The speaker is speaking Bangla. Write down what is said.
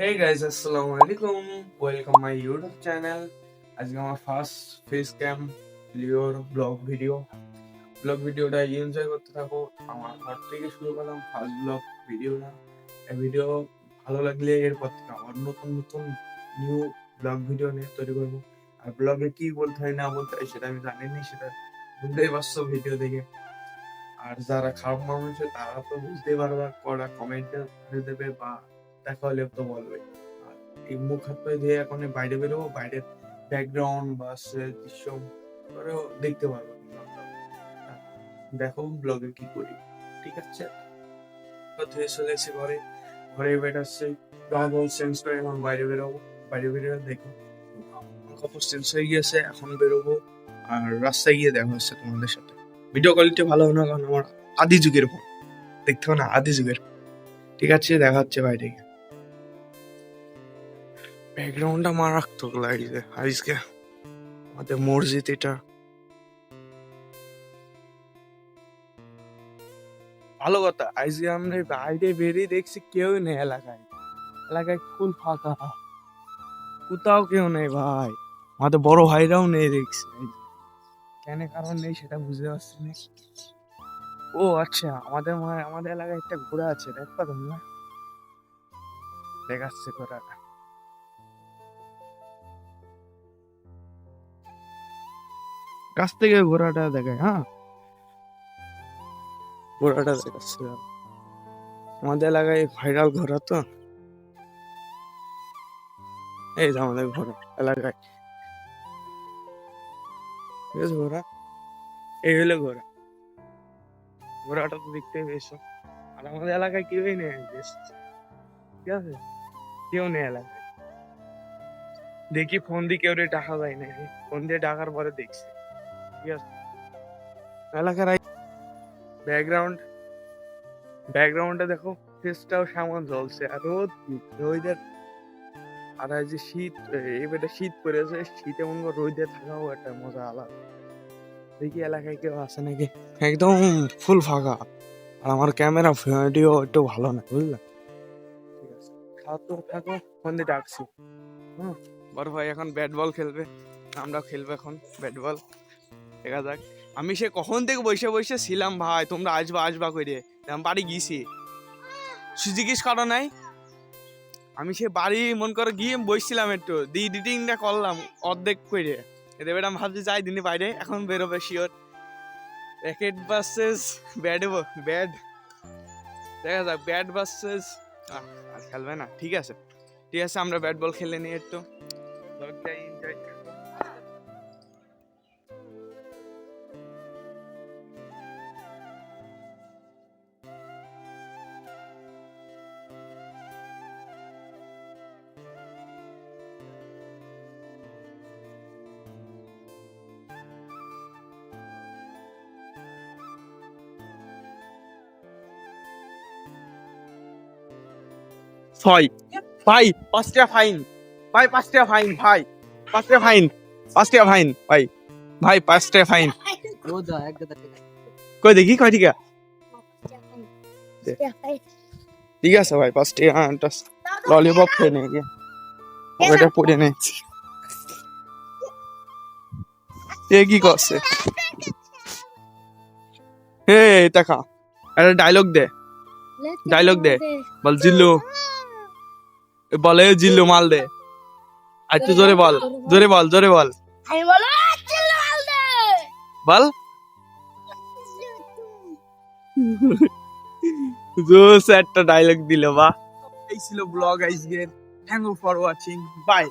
Hey guys, assalamu alaikum. Welcome my YouTube channel. আজকে আমার ফার্স্ট ফেস ক্যাম লিওর ব্লগ ভিডিওটা এনজয় করতে থাকো। আমার ঘর থেকে শুরু করলাম ফার্স্ট ব্লগ ভিডিওটা। এই ভিডিও ভালো লাগলে এরপর থেকে আমার নতুন নতুন নিউ ব্লগ ভিডিও নিয়ে তৈরি করবো। আর ব্লগে কি বলতে হয় না বলতে হয় সেটা আমি জানিনি, সেটা বুঝতেই পারছো ভিডিও দেখে। আর যারা খারাপ মানুষ আছে তারা তো বুঝতেই পারবে, করা কমেন্টে দেবে বা দেখা হলে তো বলবে। আর এই মুখ হাত পায়ে দিয়ে এখন বাইরে বেরোবো, বাইরের ব্যাকগ্রাউন্ড বা দৃশ্য ওরাও দেখতে পারবো তোমরা। হ্যাঁ, দেখো ব্লগে কি করি, ঠিক আছে? তো ধুয়ে চলে এসে ঘরে, ঘরে বেড়াচ্ছে কাপড় চেঞ্জ করে এখন বাইরে বেরোবো। বাইরে বেরোবে দেখো কাপড় চেঞ্জ হয়ে গিয়েছে, এখন বেরোবো। আর রাস্তায় গিয়ে দেখা হচ্ছে তোমাদের সাথে। ভিডিও কোয়ালিটি ভালো হবে না, কারণ আমার আদি যুগের ফোন, দেখতে হবে না আদি যুগের। ঠিক আছে, দেখা হচ্ছে বাইরে গিয়ে। ব্যাকগ্রাউন্ডটা মারাত্মক লাগছে আজকে, আমাদের মসজিদ এটা। ভালো কথা, আজকে আমরা বাইরে বেরিয়ে দেখছি কেউ নেই এলাকায়, এলাকায় ফুল ফাঁকা, কোথাও কেউ নেই ভাই। আমাদের বড় ভাইরাও নেই দেখছি, কেন কারণ নেই সেটা বুঝতে পারছি না। ও আচ্ছা, আমাদের এলাকায় একটা ঘোড়া আছে, দেখবা তোমরা? দেখাচ্ছে ঘোড়াটা, কাছ থেকে ঘোড়াটা দেখায়। হ্যাঁ, ঘোড়াটা দেখাচ্ছে। আমাদের এলাকায় ভাইরাল ঘোড়া তো, এই যে আমাদের ঘোড়া এলাকায়, ঠিক আছে? ঘোড়া এই হলো ঘোড়া, ঘোড়াটা তো দেখতে বেশ। আর আমাদের এলাকায় কেউই নেই বেশ, ঠিক আছে? কেউ নেই এলাকায়। দেখি ফোন দিয়ে কেউ ডাকা যায় না, ফোন দিয়ে ডাকার পরে দেখছি, ঠিক আছে? এলাকার ব্যাকগ্রাউন্ড ব্যাকগ্রাউন্ডে দেখো, ফেসটাও সামন জ্বলছে আর রোদের। আর এই যে শীত, এবারে শীত পড়েছে, শীতে মনে করো রোদে থাকাও একটা মজা আলাদা। দেখি এলাকায় কেউ আছে নাকি, একদম ফুল ফাঁকা। আর আমার ক্যামেরা ভিডিও একটু ভালো না, বুঝলে? ঠিক আছে, থাকো থাকো, ফোন দিয়ে ডাকছি। হুম, বড় ভাই এখন ব্যাট বল খেলবে, আমরাও খেলবো এখন ব্যাট বল। দেখা যাক। আমি সে কখন থেকে বসে বসে ছিলাম ভাই, তোমরা আসবা আসবা করে, আমি বাড়ি গিয়েছি। জিজ্ঞেস করো নাই, আমি সে বাড়ি মন করে গিয়ে বসছিলাম, একটু দি এডিটিংটা করলাম অর্ধেক করে। এবার আমি ভাবছি যাই দিনে বাইরে, এখন বেরোবে sure. Racket versus bat, bat দেখা যাক, ব্যাট ভার্সেস আর খেলবে না। ঠিক আছে ঠিক আছে, আমরা ব্যাট বল খেলে নিই একটু, এনজয়। ছয় ভাই, 5 টাকা ফাইন ভাই, 5 টাকা ফাইন ভাই, 5 টাকা ফাইন, 5 টাকা ফাইন ভাই, ভাই 5 টাকা ফাইন। কই দেখি কয় টাকা? ঠিক আছে ভাই, 5 টাকা ললিপপ খেয়ে নে গিয়ে, পকেটে পড়ে নে। এ কি করছে? হে দেখা, একটা ডায়লগ দে, ডায়লগ দে, বল জিল্লু, বলে জিল্লু মাল দে। আর একটু জোরে বল, জোরে বল, জোরে বল, বল। জোস একটা ডায়লগ দিল বা। এই ছিল ব্লগ আজকে, thank you for watching, by.